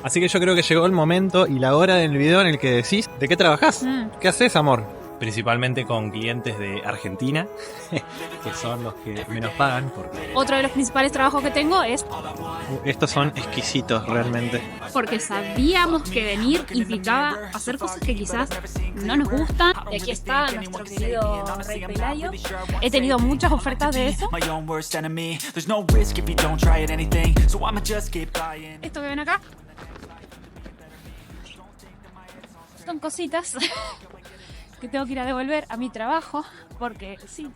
Así que yo creo que llegó el momento y la hora del video en el que decís ¿de qué trabajás? ¿Qué haces, amor? Principalmente con clientes de Argentina, que son los que menos pagan. Porque Otro de los principales trabajos que tengo es estos son exquisitos realmente. porque sabíamos que venir implicaba hacer cosas que quizás no nos gustan. Y aquí está nuestro querido Rey Pelayo. He tenido muchas ofertas de eso. Esto que ven acá son cositas que tengo que ir a devolver a mi trabajo, porque sí,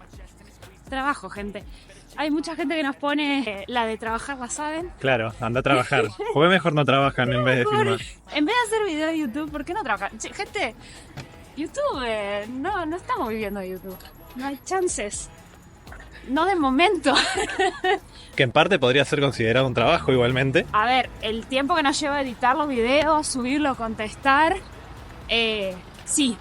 trabajo, gente. Hay mucha gente que nos pone la de trabajar, la saben. Claro, anda a trabajar. ¿Por qué mejor no trabajan en vez de filmar? En vez de hacer video de YouTube, ¿por qué no trabajan? Gente, YouTube, no estamos viviendo de YouTube. No hay chances. No de momento. Que en parte podría ser considerado un trabajo igualmente. A ver, el tiempo que nos lleva a editar los videos, subirlo, contestar, sí.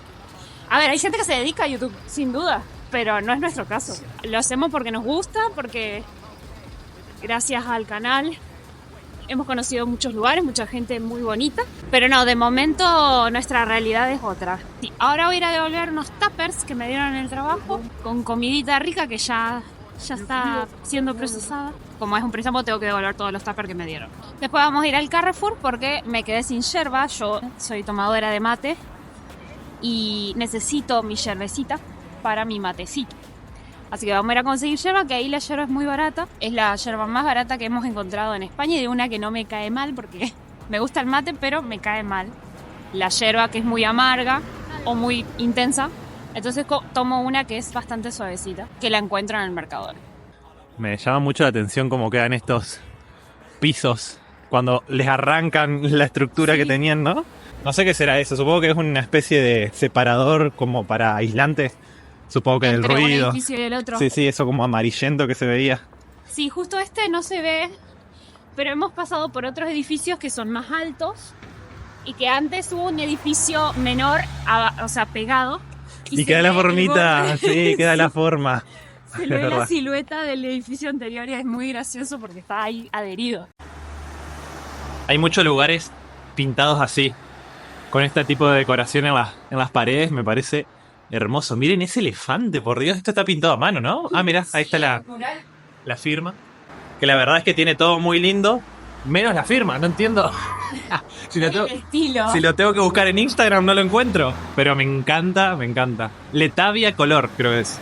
A ver, hay gente que se dedica a YouTube, sin duda, pero no es nuestro caso. Lo hacemos porque nos gusta, porque gracias al canal hemos conocido muchos lugares, mucha gente muy bonita. Pero no, de momento nuestra realidad es otra. Sí, ahora voy a ir a devolver unos tuppers que me dieron en el trabajo, con comidita rica que ya está siendo procesada. Como es un préstamo, tengo que devolver todos los tuppers que me dieron. Después vamos a ir al Carrefour porque me quedé sin yerba. Yo soy tomadora de mate y necesito mi yerbecita para mi matecito. Así que vamos a ir a conseguir yerba, que ahí la yerba es muy barata. Es la yerba más barata que hemos encontrado en España y de una que no me cae mal porque me gusta el mate, pero me cae mal la yerba, que es muy amarga o muy intensa. Entonces tomo una que es bastante suavecita, que la encuentro en el Mercadona. Me llama mucho la atención cómo quedan estos pisos cuando les arrancan la estructura que tenían, ¿no? No sé qué será eso, supongo que es una especie de separador como para aislante. Supongo que del ruido. Un edificio y el otro. Sí, eso como amarillento que se veía. Sí, justo este no se ve, pero hemos pasado por otros edificios que son más altos y que antes hubo un edificio menor, o sea, pegado. Y queda la formita, sí, queda la forma. Se le ve la silueta del edificio anterior y es muy gracioso porque está ahí adherido. Hay muchos lugares pintados así, con este tipo de decoración en las paredes, me parece hermoso. Miren ese elefante, por Dios, esto está pintado a mano, ¿no? Ah, mirá, ahí está la firma. Que la verdad es que tiene todo muy lindo, menos la firma, no entiendo. Si lo tengo que buscar en Instagram no lo encuentro. Pero me encanta. Letavia Color, creo que es.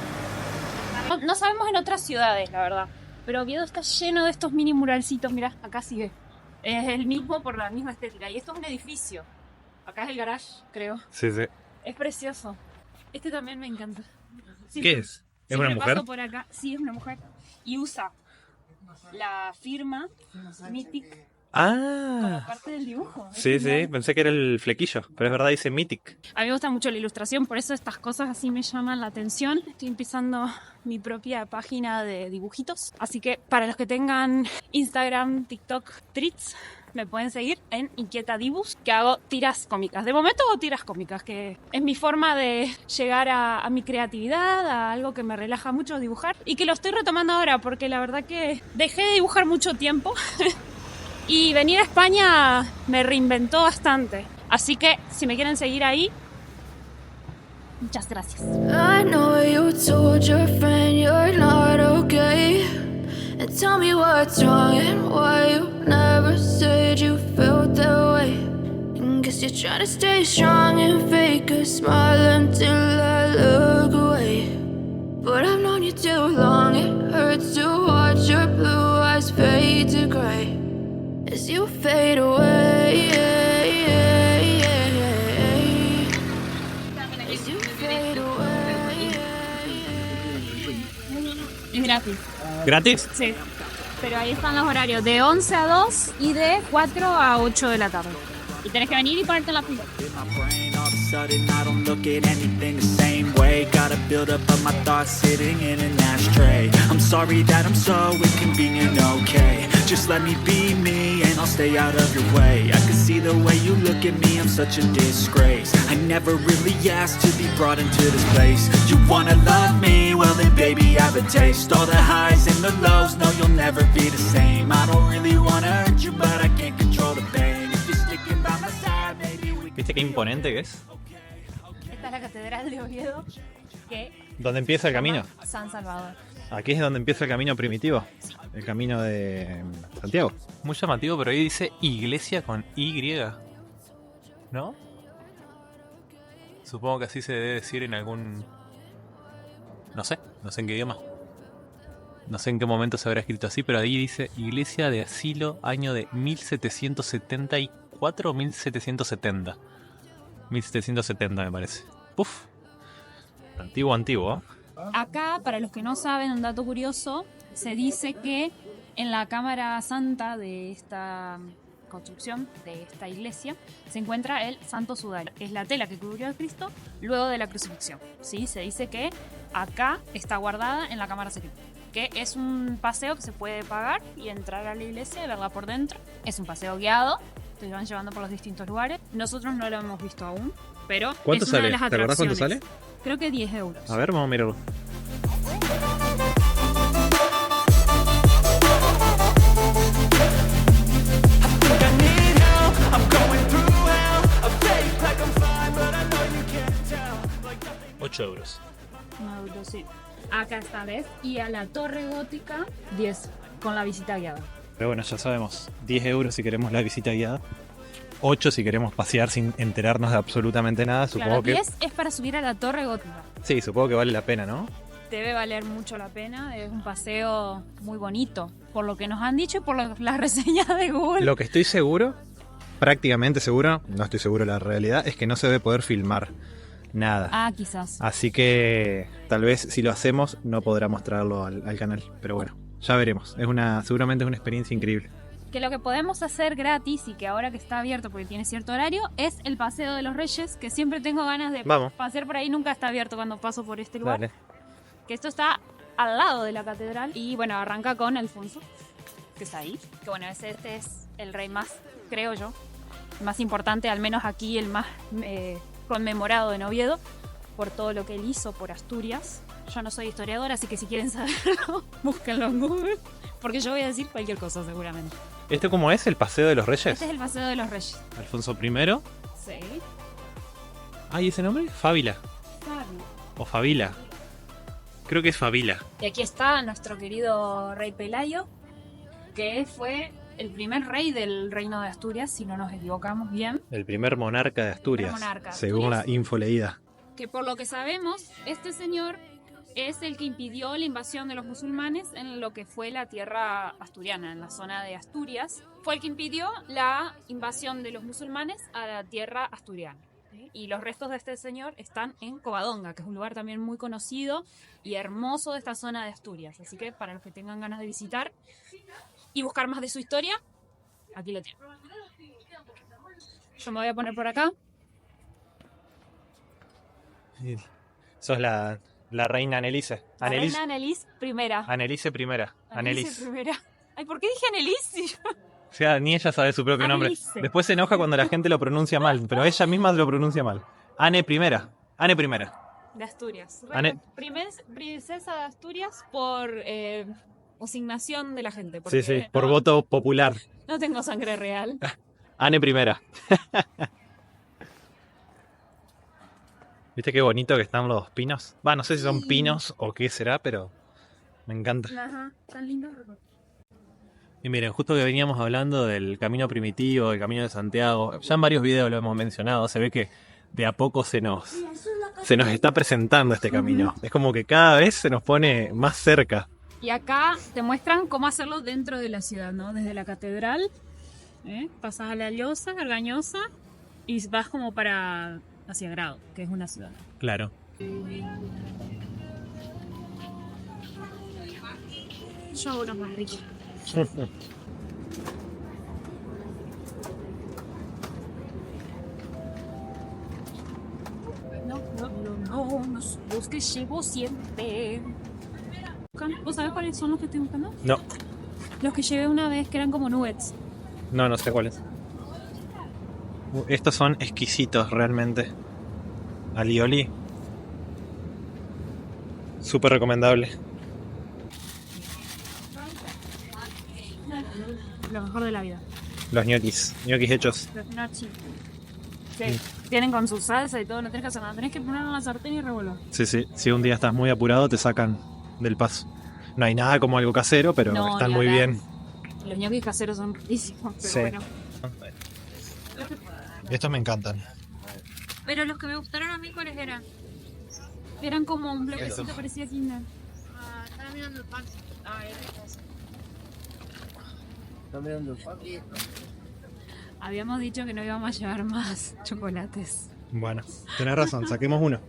No sabemos en otras ciudades, la verdad. Pero Oviedo está lleno de estos mini muralcitos, mirá, acá sigue. Es el mismo por la misma estética. Y esto es un edificio. Acá es el garage, creo. Sí. Es precioso. Este también me encanta. Sí, ¿qué es? ¿Es una mujer? Paso por acá. Sí, es una mujer. Y usa la firma Mythic como parte del dibujo. Sí, pensé que era el flequillo, pero es verdad, dice Mythic. A mí me gusta mucho la ilustración, por eso estas cosas así me llaman la atención. Estoy empezando mi propia página de dibujitos. Así que para los que tengan Instagram, TikTok, Threads, me pueden seguir en Inquieta Dibus, que hago tiras cómicas. De momento hago tiras cómicas, que es mi forma de llegar a mi creatividad, a algo que me relaja mucho dibujar. Y que lo estoy retomando ahora, porque la verdad que dejé de dibujar mucho tiempo. Y venir a España me reinventó bastante. Así que si me quieren seguir ahí, muchas gracias. I know you told your friend you're not okay. And tell me what's wrong and why you never said you felt that way. And guess you're trying to stay strong and fake a smile until I look away. But I've known you too long, it hurts to watch your blue eyes fade to gray as you fade away. As you fade away. Es gratis. ¿Gratis? Sí. Pero ahí están los horarios de 11 a 2 y de 4 a 8 de la tarde. Y tenés que venir y ponerte en la fila. Sudden, I don't look at anything the same way. Gotta build up of my thoughts sitting in an ashtray. I'm sorry that I'm so inconvenient, okay. Just let me be me and I'll stay out of your way. I can see the way you look at me, I'm such a disgrace. I never really asked to be brought into this place. You wanna love me? Well then baby I have a taste. All the highs and the lows, no you'll never be the same. I don't really wanna hurt you but I can't control the pain. If you stick ¿Viste qué imponente que es? Esta es la catedral de Oviedo, que ¿Dónde empieza el camino? San Salvador. Aquí es donde empieza el camino primitivo. El camino de Santiago. Muy llamativo, pero ahí dice iglesia con Y. ¿No? Supongo que así se debe decir en algún... No sé en qué idioma. No sé en qué momento se habrá escrito así, pero ahí dice iglesia de asilo año de 1774 o 1770. 1770 me parece. Puf. Antiguo, ¿eh? Acá, para los que no saben, un dato curioso, se dice que en la cámara santa de esta construcción, de esta iglesia, se encuentra el Santo Sudario, que es la tela que cubrió a Cristo luego de la crucifixión. ¿Sí? Se dice que acá está guardada en la cámara secreta, que es un paseo que se puede pagar y entrar a la iglesia y verla por dentro. Es un paseo guiado, te van llevando por los distintos lugares. Nosotros no lo hemos visto aún, pero ¿Cuánto es una sale? de las ¿Te acordás cuánto atracciones. sale? Creo que 10 euros. A ver, vamos a mirarlo. Think I need help, I'm going through hell. I fake like I'm fine, but I know you can't tell. Like nothing. 8 euros. No, yo sí. Acá esta vez. Y a la Torre Gótica, 10, con la visita guiada. Pero bueno, ya sabemos. 10 euros si queremos la visita guiada. 8 si queremos pasear sin enterarnos de absolutamente nada. Supongo Claro, que... 10 es para subir a la Torre Gótica. Sí, supongo que vale la pena, ¿no? Debe valer mucho la pena. Es un paseo muy bonito, por lo que nos han dicho y por las reseñas de Google. Lo que estoy seguro, prácticamente seguro, no estoy seguro de la realidad, es que no se debe poder filmar nada. Ah, quizás. Así que tal vez si lo hacemos no podrá mostrarlo al canal. Pero bueno, ya veremos. Seguramente es una experiencia increíble. Que lo que podemos hacer gratis y que ahora que está abierto porque tiene cierto horario es el Paseo de los Reyes, que siempre tengo ganas de Vamos. pasear por ahí, nunca está abierto cuando paso por este lugar. Dale. Que esto está al lado de la catedral y bueno, arranca con Alfonso, que está ahí. Que bueno, este es el rey más, creo yo, más importante, al menos aquí el más conmemorado en Oviedo, por todo lo que él hizo por Asturias. Yo no soy historiadora, así que si quieren saberlo, búsquenlo en Google, porque yo voy a decir cualquier cosa seguramente. ¿Esto cómo es? ¿El Paseo de los Reyes? Este es el Paseo de los Reyes. Alfonso I. Sí. ¿Ay, ese nombre? Fábila. O Fabila. Creo que es Fabila. Y aquí está nuestro querido rey Pelayo, que fue el primer rey del reino de Asturias, si no nos equivocamos bien. El primer monarca de Asturias. El primer monarca de según Asturias. la info leída. Que por lo que sabemos, este señor es el que impidió la invasión de los musulmanes en lo que fue la tierra asturiana, en la zona de Asturias. Fue el que impidió la invasión de los musulmanes a la tierra asturiana. ¿Sí? Y los restos de este señor están en Covadonga, que es un lugar también muy conocido y hermoso de esta zona de Asturias. Así que para los que tengan ganas de visitar y buscar más de su historia, aquí lo tienen. Yo me voy a poner por acá. Sos la reina Anneliese. La reina Anneliese I. Anneliese I. Anneliese I. Ay, ¿por qué dije Anneliese? O sea, ni ella sabe su propio nombre. Anneliese. Después se enoja cuando la gente lo pronuncia mal, pero ella misma lo pronuncia mal. Anne I. Anne I. De Asturias. Anne- Princesa de Asturias por asignación de la gente. Sí, porque sí, por voto popular. No tengo sangre real. Anne I. ¿Viste qué bonito que están los pinos? Va, no sé si son Sí. pinos o qué será, pero me encanta. Ajá, tan lindo. Y miren, justo que veníamos hablando del camino primitivo, del camino de Santiago, ya en varios videos lo hemos mencionado, se ve que de a poco se nos está presentando este camino. Es como que cada vez se nos pone más cerca. Y acá te muestran cómo hacerlo dentro de la ciudad, ¿no? Desde la catedral, pasas a la Llosa, Argañosa, y vas como para hacia Grado, que es una ciudad. Claro. Yo hago unos más ricos. No busques llevo siempre. ¿Vos sabés cuáles son los que estoy buscando? No, Los que llevé una vez que eran como nuggets. no sé cuáles. Estos son exquisitos realmente. Alioli. Súper recomendable. Lo mejor de la vida. Los ñoquis hechos. Los nachi. Sí. Tienen con su salsa y todo, no tenés que hacer nada. Tenés que ponerlo en la sartén y revolver. Sí, sí. Si un día estás muy apurado, te sacan del paso. No hay nada como algo casero, pero No, están ni muy hablar. bien. Los ñoquis caseros son riquísimos, pero Sí. bueno. Estos me encantan. Pero los que me gustaron a mí, ¿cuáles eran? Eran como un bloquecito, parecía Kinder. Ah, estaba mirando el pan. Ah, era eso. Habíamos dicho que no íbamos a llevar más chocolates. Bueno, tenés razón, saquemos uno.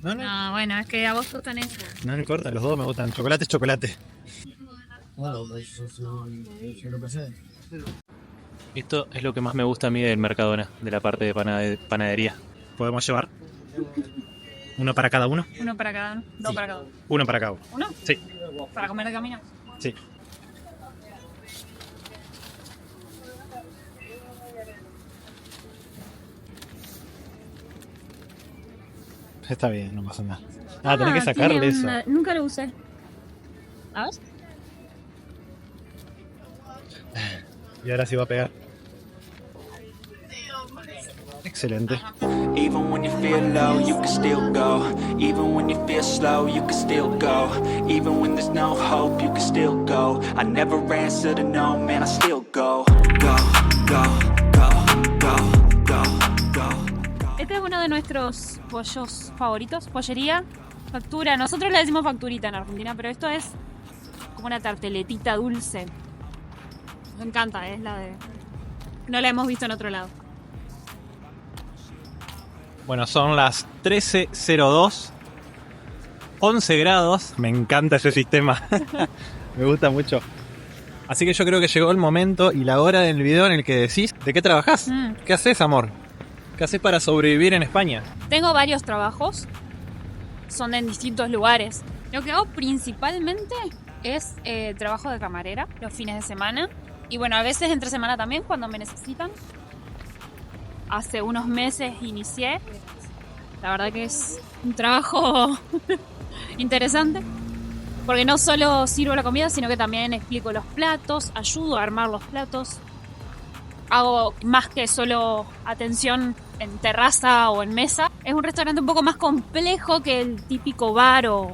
No, no, No, bueno, es que a vos te gustan esos. no importa, los dos me gustan. Chocolate es chocolate. Esto es lo que más me gusta a mí del Mercadona, de la parte de panadería. ¿Podemos llevar? ¿Uno para cada uno? Uno para cada uno. Dos para cada uno. Uno para cada uno. ¿Uno? Sí, Para comer de camino. sí. Está bien, no pasa nada. Ah, tenés que sacarle tiene eso. Nunca lo usé. ¿A ver? Y ahora sí va a pegar. Excelente. Even when you feel low, you can still go. Even when you feel slow, you can still go. Even when there's no hope, you can still go. I never answer to no, man, I still go. Go, go, go, go, go, go. Este es uno de nuestros pollos favoritos. Pollería, factura. Nosotros le decimos facturita en Argentina, pero esto es como una tarteletita dulce. Me encanta, es la de... No la hemos visto en otro lado. Bueno, son las 13:02. 11 grados. Me encanta ese sistema. Me gusta mucho. Así que yo creo que llegó el momento y la hora del video en el que decís ¿de qué trabajás? ¿Qué haces, amor? ¿Qué haces para sobrevivir en España? Tengo varios trabajos. Son en distintos lugares. Lo que hago principalmente es trabajo de camarera los fines de semana. Y bueno, a veces entre semana también cuando me necesitan. Hace unos meses inicié. La verdad que es un trabajo interesante. Porque no solo sirvo la comida, sino que también explico los platos, ayudo a armar los platos. Hago más que solo atención en terraza o en mesa. Es un restaurante un poco más complejo que el típico bar o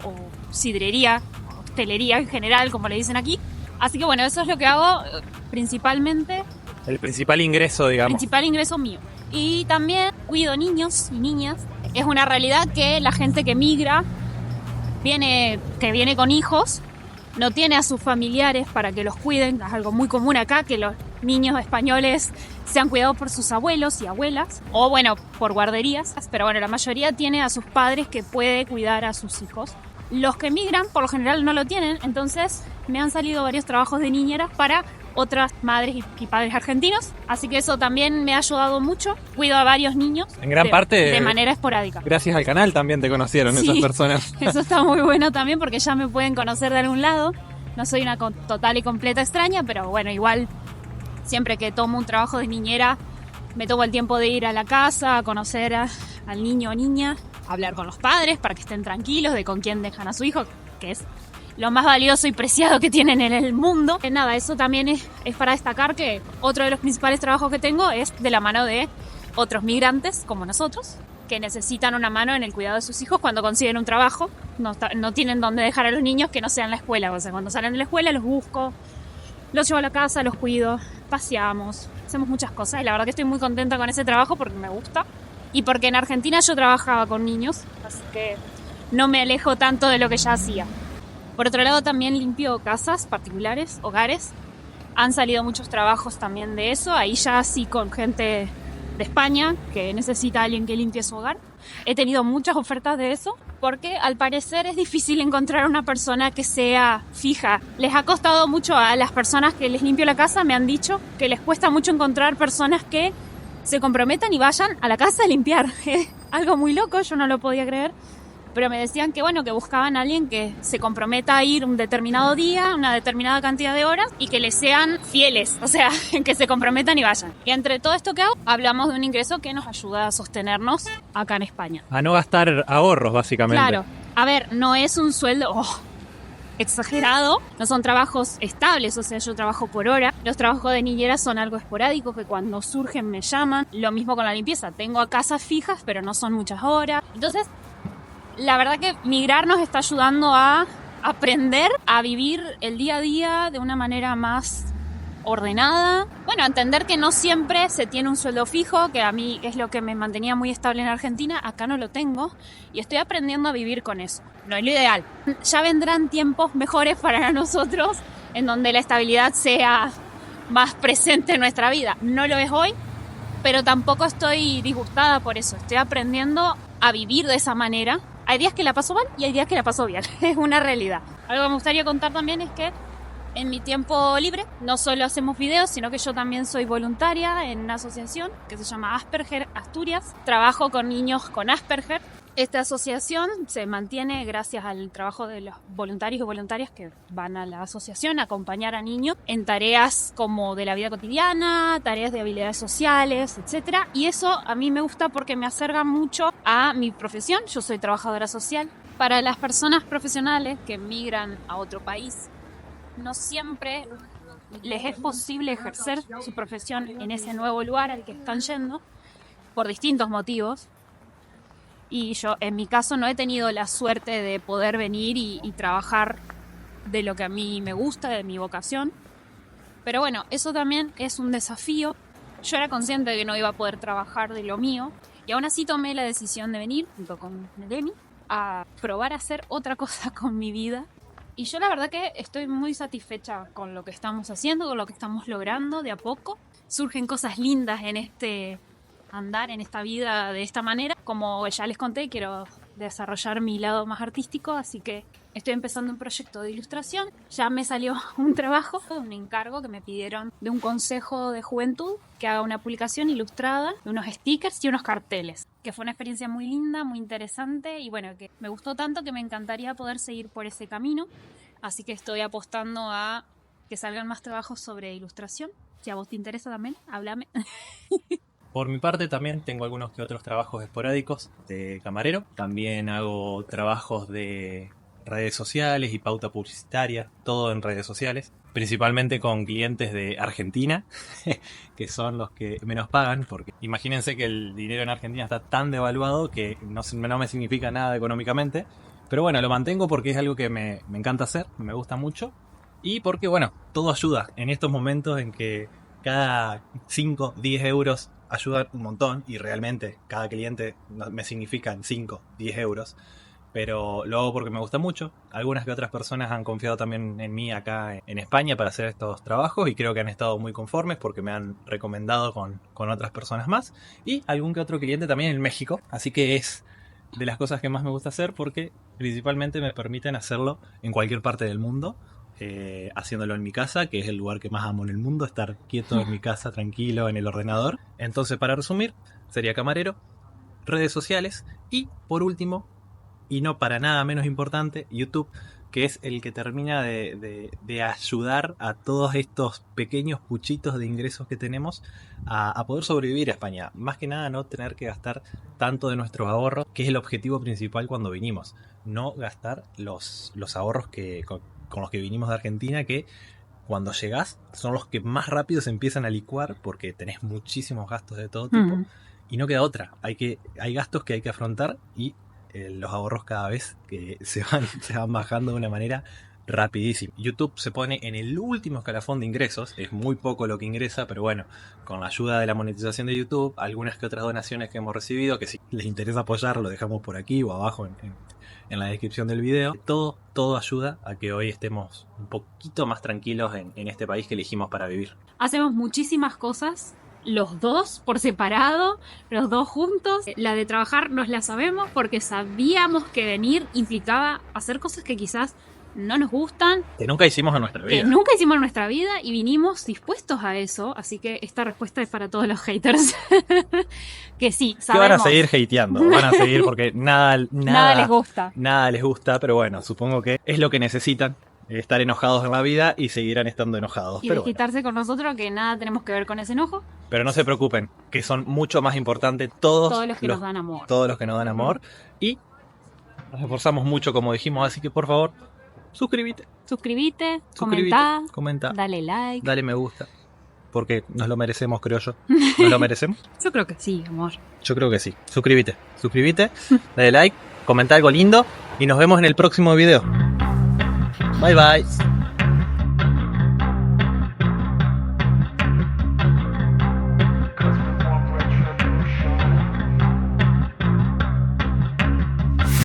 sidrería, hostelería en general, como le dicen aquí. Así que bueno, eso es lo que hago principalmente. El principal ingreso, digamos. Principal ingreso mío. Y también cuido niños y niñas. Es una realidad que la gente que migra, que viene con hijos, no tiene a sus familiares para que los cuiden. Es algo muy común acá, que los niños españoles sean cuidados por sus abuelos y abuelas, o bueno, por guarderías. Pero bueno, la mayoría tiene a sus padres que puede cuidar a sus hijos. Los que migran, por lo general, no lo tienen, entonces me han salido varios trabajos de niñeras para otras madres y padres argentinos, así que eso también me ha ayudado mucho. Cuido a varios niños En gran parte de manera esporádica. Gracias al canal también te conocieron Sí. esas personas. Eso está muy bueno también porque ya me pueden conocer de algún lado. No soy una total y completa extraña, pero bueno, igual siempre que tomo un trabajo de niñera me tomo el tiempo de ir a la casa, a conocer al niño o niña, hablar con los padres para que estén tranquilos de con quién dejan a su hijo, que es lo más valioso y preciado que tienen en el mundo. Nada, eso también es para destacar que otro de los principales trabajos que tengo es de la mano de otros migrantes como nosotros, que necesitan una mano en el cuidado de sus hijos cuando consiguen un trabajo. No tienen dónde dejar a los niños que no sea en la escuela. O sea, cuando salen de la escuela los busco, los llevo a la casa, los cuido, paseamos, hacemos muchas cosas. Y la verdad que estoy muy contenta con ese trabajo porque me gusta. Y porque en Argentina yo trabajaba con niños, así que no me alejo tanto de lo que ya hacía. Por otro lado, también limpio casas particulares, hogares. Han salido muchos trabajos también de eso. Ahí ya sí con gente de España que necesita a alguien que limpie su hogar. He tenido muchas ofertas de eso porque al parecer es difícil encontrar una persona que sea fija. Les ha costado mucho a las personas que les limpio la casa, me han dicho que les cuesta mucho encontrar personas que se comprometan y vayan a la casa a limpiar. Es algo muy loco, yo no lo podía creer. Pero me decían que bueno, que buscaban a alguien que se comprometa a ir un determinado día, una determinada cantidad de horas y que les sean fieles, o sea, que se comprometan y vayan. Y entre todo esto que hago, hablamos de un ingreso que nos ayuda a sostenernos acá en España. A no gastar ahorros, básicamente. Claro, a ver, no es un sueldo exagerado. No son trabajos estables, o sea, yo trabajo por hora. Los trabajos de niñera son algo esporádicos que cuando surgen me llaman. Lo mismo con la limpieza. Tengo a casas fijas, pero no son muchas horas. Entonces, la verdad que migrar nos está ayudando a aprender a vivir el día a día de una manera más ordenada. Bueno, entender que no siempre se tiene un sueldo fijo, que a mí es lo que me mantenía muy estable en Argentina. Acá no lo tengo y estoy aprendiendo a vivir con eso. No es lo ideal. Ya vendrán tiempos mejores para nosotros en donde la estabilidad sea más presente en nuestra vida. No lo es hoy, pero tampoco estoy disgustada por eso. Estoy aprendiendo a vivir de esa manera. Hay días que la paso mal y hay días que la paso bien. Es una realidad. Algo que me gustaría contar también es que en mi tiempo libre no solo hacemos videos, sino que yo también soy voluntaria en una asociación que se llama Asperger Asturias. Trabajo con niños con Asperger. Esta asociación se mantiene gracias al trabajo de los voluntarios y voluntarias que van a la asociación a acompañar a niños en tareas como de la vida cotidiana, tareas de habilidades sociales, etc. Y eso a mí me gusta porque me acerca mucho a mi profesión. Yo soy trabajadora social. Para las personas profesionales que migran a otro país, no siempre les es posible ejercer su profesión en ese nuevo lugar al que están yendo por distintos motivos. Y yo, en mi caso, no he tenido la suerte de poder venir y trabajar de lo que a mí me gusta, de mi vocación. Pero bueno, eso también es un desafío. Yo era consciente de que no iba a poder trabajar de lo mío y aún así tomé la decisión de venir, junto con Demi, a probar a hacer otra cosa con mi vida. Y yo la verdad que estoy muy satisfecha con lo que estamos haciendo, con lo que estamos logrando de a poco. Surgen cosas lindas en este andar, en esta vida de esta manera. Como ya les conté, quiero desarrollar mi lado más artístico, así que estoy empezando un proyecto de ilustración. Ya me salió un trabajo, un encargo que me pidieron de un consejo de juventud que haga una publicación ilustrada de unos stickers y unos carteles, que fue una experiencia muy linda, muy interesante y bueno, que me gustó tanto que me encantaría poder seguir por ese camino. Así que estoy apostando a que salgan más trabajos sobre ilustración. Si a vos te interesa también, háblame. Por mi parte también tengo algunos que otros trabajos esporádicos de camarero. También hago trabajos de redes sociales y pauta publicitaria, todo en redes sociales. Principalmente con clientes de Argentina, que son los que menos pagan, porque imagínense que el dinero en Argentina está tan devaluado que no me significa nada económicamente. Pero bueno, lo mantengo porque es algo que me encanta hacer, me gusta mucho. Y porque bueno, todo ayuda en estos momentos en que cada 5, 10 euros ayudan un montón y realmente cada cliente me significan 5, 10 euros. Pero lo hago porque me gusta mucho. Algunas que otras personas han confiado también en mí acá en España para hacer estos trabajos y creo que han estado muy conformes porque me han recomendado con otras personas más. Y algún que otro cliente también en México. Así que es de las cosas que más me gusta hacer porque principalmente me permiten hacerlo en cualquier parte del mundo. Haciéndolo en mi casa, que es el lugar que más amo en el mundo, estar quieto en mi casa, tranquilo, en el ordenador. Entonces, para resumir, sería camarero, redes sociales y, por último, y no para nada menos importante, YouTube, que es el que termina de ayudar a todos estos pequeños puchitos de ingresos que tenemos a poder sobrevivir a España. Más que nada no tener que gastar tanto de nuestros ahorros, que es el objetivo principal cuando vinimos. No gastar los ahorros con los que vinimos de Argentina, que cuando llegás son los que más rápido se empiezan a licuar porque tenés muchísimos gastos de todo tipo y no queda otra. Hay gastos que hay que afrontar y los ahorros cada vez que se van bajando de una manera rapidísima. YouTube se pone en el último escalafón de ingresos, es muy poco lo que ingresa, pero bueno, con la ayuda de la monetización de YouTube, algunas que otras donaciones que hemos recibido, que si les interesa apoyar lo dejamos por aquí o abajo en la descripción del video. Todo ayuda a que hoy estemos un poquito más tranquilos en este país que elegimos para vivir. Hacemos muchísimas cosas, los dos por separado, los dos juntos. La de trabajar nos la sabemos porque sabíamos que venir implicaba hacer cosas que quizás no nos gustan, Que nunca hicimos en nuestra vida. Y vinimos dispuestos a eso. Así que esta respuesta es para todos los haters. Que sí, sabemos. Que van a seguir hateando, van a seguir porque nada les gusta. Nada les gusta, pero bueno, supongo que es lo que necesitan, estar enojados en la vida y seguirán estando enojados. Y pero desquitarse con nosotros, que nada tenemos que ver con ese enojo. Pero no se preocupen, que son mucho más importantes todos los que nos dan amor. Todos los que nos dan amor. Y nos esforzamos mucho, como dijimos, así que por favor, suscríbete. Suscribite, Suscríbete, comentá, comenta, dale like. dale me gusta. Porque nos lo merecemos, creo yo. ¿Nos lo merecemos? Yo creo que sí, amor. Yo creo que sí. Suscríbete, dale like, comenta algo lindo y nos vemos en el próximo video. Bye bye.